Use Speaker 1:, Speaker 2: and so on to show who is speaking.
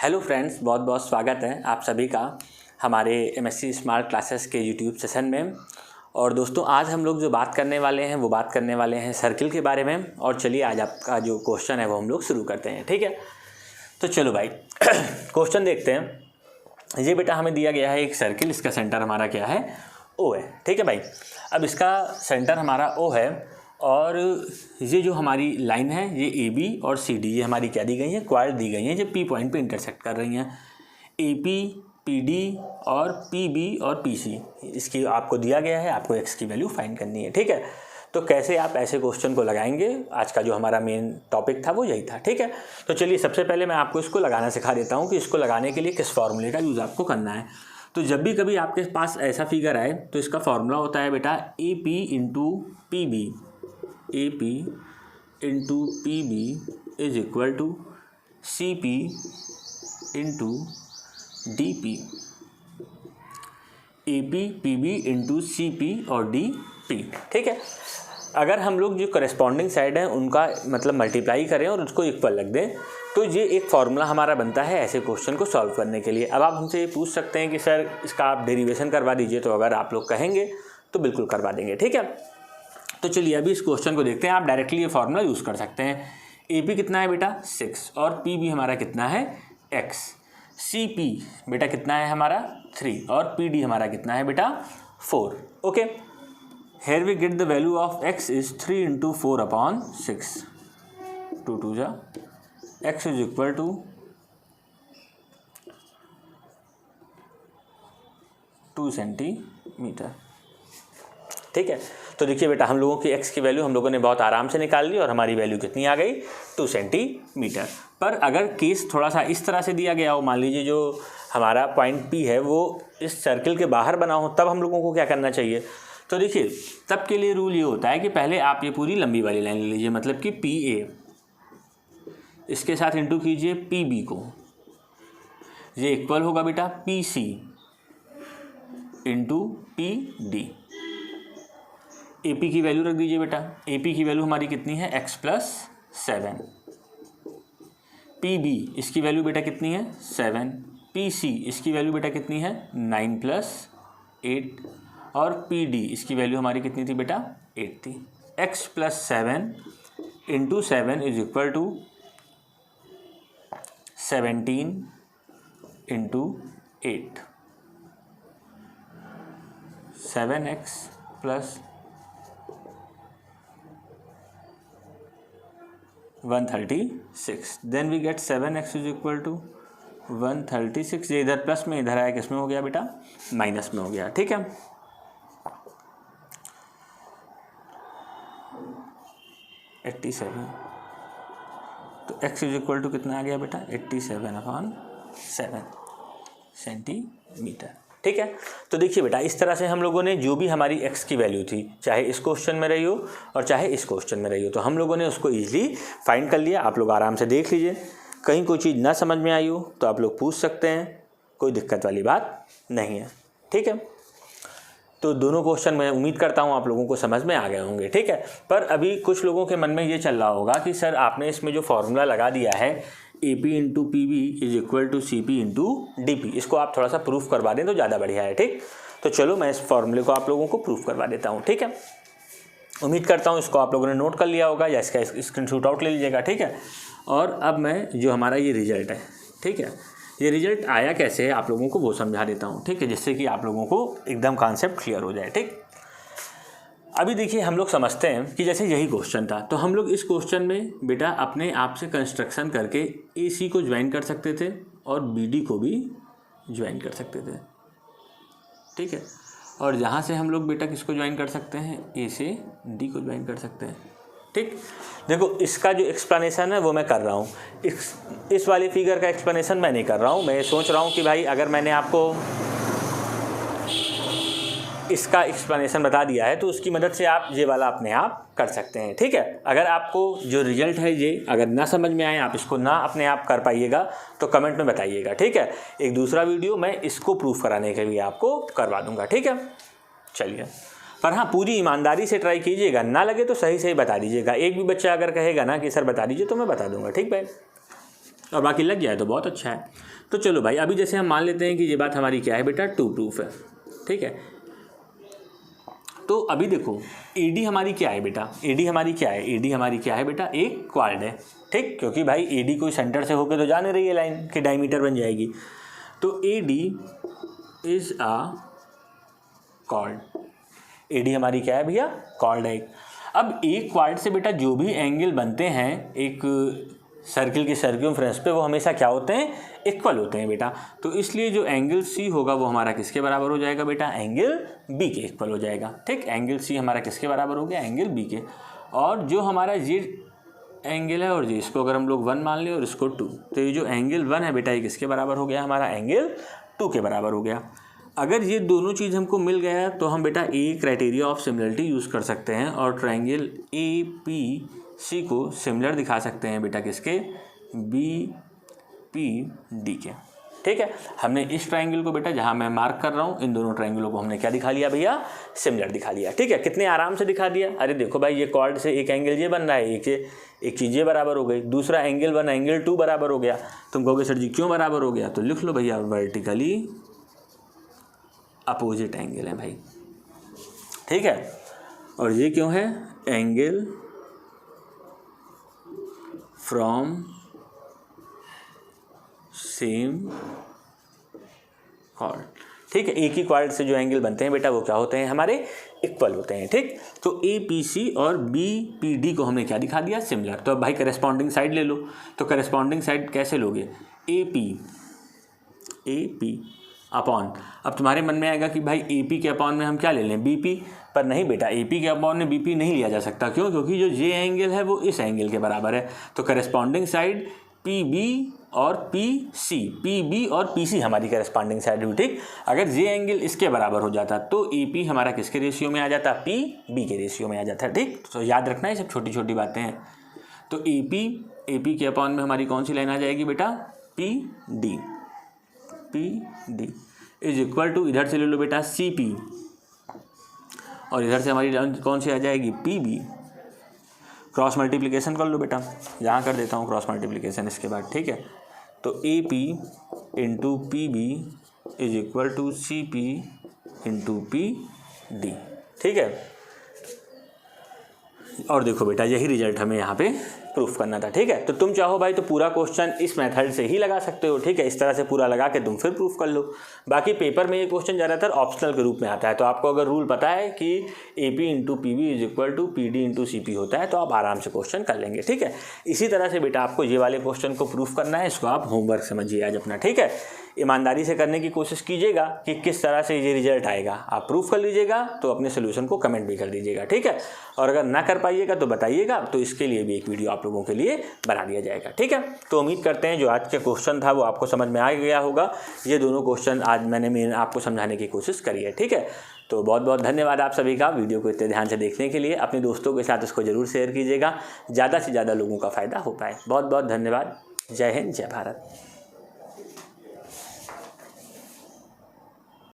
Speaker 1: Hello friends, बहुत बहुत स्वागत है आप सभी का हमारे एमएससी स्मार्ट क्लासेस के यूट्यूब सेशन में। और दोस्तों, आज हम लोग जो बात करने वाले हैं वो बात करने वाले हैं सर्किल के बारे में। और चलिए आज आपका जो क्वेश्चन है वो हम लोग शुरू करते हैं। ठीक है, तो चलो भाई क्वेश्चन देखते हैं। ये बेटा हमें दिया गया है एक सर्किल, इसका सेंटर हमारा क्या है, ओ है। ठीक है भाई, अब इसका सेंटर हमारा ओ है और ये जो हमारी लाइन है ये ए बी और सी डी, ये हमारी क्या दी गई है, क्वाड दी गई हैं, जो पी पॉइंट पे इंटरसेक्ट कर रही हैं। ए पी, पी डी और पी बी और पी सी, इसकी आपको दिया गया है, आपको एक्स की वैल्यू फाइंड करनी है। ठीक है, तो कैसे आप ऐसे क्वेश्चन को लगाएंगे, आज का जो हमारा मेन टॉपिक था वो यही था। ठीक है, तो चलिए सबसे पहले मैं आपको इसको लगाना सिखा देता हूँ कि इसको लगाने के लिए किस फॉर्मूले का यूज़ आपको करना है। तो जब भी कभी आपके पास ऐसा फिगर आए तो इसका फॉर्मूला होता है बेटा A P into P B, A P into P B is equal to C P into D P. A P, P B into C P और डी पी। ठीक है, अगर हम लोग जो करस्पॉन्डिंग साइड है उनका मतलब मल्टीप्लाई करें और उसको इक्वल रख दें तो ये एक फार्मूला हमारा बनता है ऐसे क्वेश्चन को सॉल्व करने के लिए। अब आप हमसे ये पूछ सकते हैं कि सर इसका आप डेरिवेशन करवा दीजिए, तो अगर आप लोग कहेंगे तो बिल्कुल करवा देंगे। ठीक है, तो चलिए अभी इस क्वेश्चन को देखते हैं। आप डायरेक्टली ये फार्मूला यूज़ कर सकते हैं। ए पी कितना है बेटा 6 और पी बी हमारा कितना है x। सी पी बेटा कितना है हमारा 3 और पी डी हमारा कितना है बेटा 4। Okay, here we get the value of x is 3 into 4/6 two two जा x is equal to 2 centimetre. ठीक है, तो देखिए बेटा हम लोगों की x की वैल्यू हम लोगों ने बहुत आराम से निकाल ली और हमारी वैल्यू कितनी आ गई 2 सेंटीमीटर। पर अगर केस थोड़ा सा इस तरह से दिया गया हो, मान लीजिए जो हमारा पॉइंट P है वो इस सर्किल के बाहर बना हो, तब हम लोगों को क्या करना चाहिए। तो देखिए तब के लिए रूल ये होता है कि पहले आप ये पूरी लंबी वाली लाइन ले लीजिए, मतलब कि पी ए, इसके साथ इंटू कीजिए पी बी को, ये इक्वल होगा बेटा P C into P D. A P की वैल्यू रख दीजिए बेटा, ए पी की वैल्यू हमारी कितनी है x+7। पी बी इसकी वैल्यू बेटा कितनी है 7। पी सी इसकी वैल्यू बेटा कितनी है 9+8 और पी डी इसकी वैल्यू हमारी कितनी थी बेटा 8 थी। x+7 into 7 is equal to 17 into 8, 7x plus 136। Then we get 7x is equal to 136। ये इधर प्लस में, इधर आया किस में हो गया बेटा माइनस में हो गया। ठीक है, तो x इज इक्वल टू कितना आ गया बेटा 87/7 सेंटीमीटर। ठीक है, तो देखिए बेटा इस तरह से हम लोगों ने जो भी हमारी x की वैल्यू थी, चाहे इस क्वेश्चन में रही हो और चाहे इस क्वेश्चन में रही हो, तो हम लोगों ने उसको ईजिली फाइंड कर लिया। आप लोग आराम से देख लीजिए, कहीं कोई चीज़ ना समझ में आई हो तो आप लोग पूछ सकते हैं, कोई दिक्कत वाली बात नहीं है। ठीक है, तो दोनों क्वेश्चन मैं उम्मीद करता हूँ आप लोगों को समझ में आ गए होंगे। ठीक है, पर अभी कुछ लोगों के मन में ये चल रहा होगा कि सर आपने इसमें जो फॉर्मूला लगा दिया है A P into P B is equal to C P into D P, इसको आप थोड़ा सा प्रूफ करवा दें तो ज़्यादा बढ़िया है। ठीक, तो चलो मैं इस फॉर्मूले को आप लोगों को प्रूफ करवा देता हूँ। ठीक है, उम्मीद करता हूँ इसको आप लोगों ने नोट कर लिया होगा या इसका स्क्रीनशॉट आउट ले लीजिएगा। ठीक है, और अब मैं जो हमारा ये रिजल्ट है, ठीक है, ये रिजल्ट आया कैसे है आप लोगों को वो समझा देता हूँ। ठीक है, जिससे कि आप लोगों को एकदम कॉन्सेप्ट क्लियर हो जाए। ठीक, अभी देखिए हम लोग समझते हैं कि जैसे यही क्वेश्चन था, तो हम लोग इस क्वेश्चन में बेटा अपने आप से कंस्ट्रक्शन करके ए सी को ज्वाइन कर सकते थे और बी डी को भी ज्वाइन कर सकते थे। ठीक है, और यहाँ से हम लोग बेटा किसको ज्वाइन कर सकते हैं, ए से डी को ज्वाइन कर सकते हैं। ठीक, देखो इसका जो एक्सप्लेनेशन है वो मैं कर रहा हूँ, इस वाली फिगर का एक्सप्लेनेशन मैं नहीं कर रहा हूँ। मैं सोच रहा हूँ कि भाई अगर मैंने आपको इसका एक्सप्लेनेशन बता दिया है तो उसकी मदद से आप ये वाला अपने आप कर सकते हैं। ठीक है, अगर आपको जो रिजल्ट है ये अगर ना समझ में आए, आप इसको ना अपने आप कर पाइएगा तो कमेंट में बताइएगा। ठीक है, एक दूसरा वीडियो मैं इसको प्रूफ कराने के लिए आपको करवा दूंगा। ठीक है, चलिए, पर हाँ पूरी ईमानदारी से ट्राई कीजिएगा, ना लगे तो सही सही बता दीजिएगा। एक भी बच्चा अगर कहेगा ना कि सर बता दीजिए तो मैं बता दूंगा। ठीक भाई, और बाकी लग जाए तो बहुत अच्छा है। तो चलो भाई, अभी जैसे हम मान लेते हैं कि ये बात हमारी क्या है बेटा, टू प्रूफ है, ठीक है। तो अभी देखो AD हमारी क्या है बेटा, AD हमारी क्या है, AD हमारी क्या है बेटा, एक क्वाड है, ठीक, क्योंकि भाई AD कोई सेंटर से होकर तो जा नहीं रही है लाइन कि डायमीटर बन जाएगी। तो AD is a cord, AD हमारी क्या है भैया, कॉर्ड है। अब एक क्वाड से बेटा जो भी एंगल बनते हैं एक सर्किल के सर्कमफ्रेंस पे, वो हमेशा क्या होते हैं, इक्वल होते हैं बेटा। तो इसलिए जो एंगल C होगा वो हमारा किसके बराबर हो जाएगा बेटा, एंगल B के इक्वल हो जाएगा, ठीक। एंगल C हमारा किसके बराबर हो गया, एंगल B के। और जो हमारा ये एंगल है और ये, इसको अगर हम लोग 1 मान लें और इसको 2, तो ये जो एंगल 1 है बेटा ये किसके बराबर हो गया, हमारा एंगल 2 के बराबर हो गया। अगर ये दोनों चीज़ हमको मिल गया तो हम बेटा A criteria of similarity use कर सकते हैं और ट्रायंगल APC को सिमिलर दिखा सकते हैं बेटा किसके, BPD के, ठीक है। हमने इस ट्रायंगल को बेटा, जहाँ मैं मार्क कर रहा हूँ, इन दोनों ट्रायंगलों को हमने क्या दिखा लिया भैया, सिमिलर दिखा लिया, ठीक है। कितने आराम से दिखा दिया। अरे देखो भाई, ये कॉर्ड से एक एंगल ये बन रहा है, एक चीज़ ये बराबर हो गई, दूसरा एंगल 1 एंगल 2 बराबर हो गया। तुम कहोगे सर जी क्यों बराबर हो गया, तो लिख लो भैया, वर्टिकली अपोजिट एंगल है भाई, ठीक है। और ये क्यों है, एंगल फ्रॉम सेम कॉर्ड, ठीक है। एक ही कॉर्ड से जो एंगल बनते हैं बेटा वो क्या होते हैं, हमारे इक्वल होते हैं, ठीक। तो APC और BPD को हमने क्या दिखा दिया, सिमिलर। तो अब भाई करस्पॉन्डिंग साइड ले लो। तो करस्पॉन्डिंग साइड कैसे लोगे, AP अपॉन, अब तुम्हारे मन में आएगा कि भाई AP के अपॉन में हम क्या ले लें, BP, पर नहीं बेटा, AP के अपॉन में BP नहीं लिया जा सकता। क्यों, क्योंकि जो ये एंगल है वो इस एंगल के बराबर है। तो करस्पॉन्डिंग साइड PB और PC, PB और PC हमारी करस्पॉन्डिंग साइड हुई, ठीक। अगर ये एंगल इसके बराबर हो जाता तो AP हमारा किसके रेशियो में आ जाता, PB के रेशियो में आ जाता, ठीक। तो याद रखना ये सब छोटी छोटी बातें हैं। तो AP के अपॉन में हमारी कौन सी लाइन आ जाएगी बेटा, PD इज इक्वल टू, इधर से ले लो बेटा CP और इधर से हमारी लाइन कौन सी आ जाएगी, PB। क्रॉस मल्टीप्लिकेशन कर लो बेटा, यहाँ कर देता हूँ क्रॉस मल्टीप्लिकेशन इसके बाद, ठीक है। तो AP into PB is equal to CP into PD, ठीक है। और देखो बेटा यही रिजल्ट हमें यहाँ पे प्रूफ करना था, ठीक है। तो तुम चाहो भाई तो पूरा क्वेश्चन इस मेथड से ही लगा सकते हो, ठीक है। इस तरह से पूरा लगा के तुम फिर प्रूफ कर लो। बाकी पेपर में ये क्वेश्चन ज़्यादातर ऑप्शनल के रूप में आता है, तो आपको अगर रूल पता है कि AP into PB is equal to PD into CP होता है तो आप आराम से क्वेश्चन कर लेंगे, ठीक है। इसी तरह से बेटा आपको ये वाले क्वेश्चन को प्रूफ करना है, इसको आप होमवर्क समझिए आज अपना, ठीक है। ईमानदारी से करने की कोशिश कीजिएगा कि किस तरह से ये रिजल्ट आएगा। आप प्रूफ कर लीजिएगा तो अपने सोल्यूशन को कमेंट भी कर दीजिएगा, ठीक है। और अगर ना कर पाइएगा तो बताइएगा, तो इसके लिए भी एक वीडियो आप लोगों के लिए बना दिया जाएगा, ठीक है। तो उम्मीद करते हैं जो आज का क्वेश्चन था वो आपको समझ में आ गया होगा। ये दोनों क्वेश्चन आज मैंने आपको समझाने की कोशिश करी है, ठीक है। तो बहुत बहुत धन्यवाद आप सभी का वीडियो को इतने ध्यान से देखने के लिए। अपने दोस्तों के साथ इसको ज़रूर शेयर कीजिएगा, ज़्यादा से ज़्यादा लोगों का फ़ायदा हो पाए। बहुत बहुत धन्यवाद। जय हिंद, जय भारत।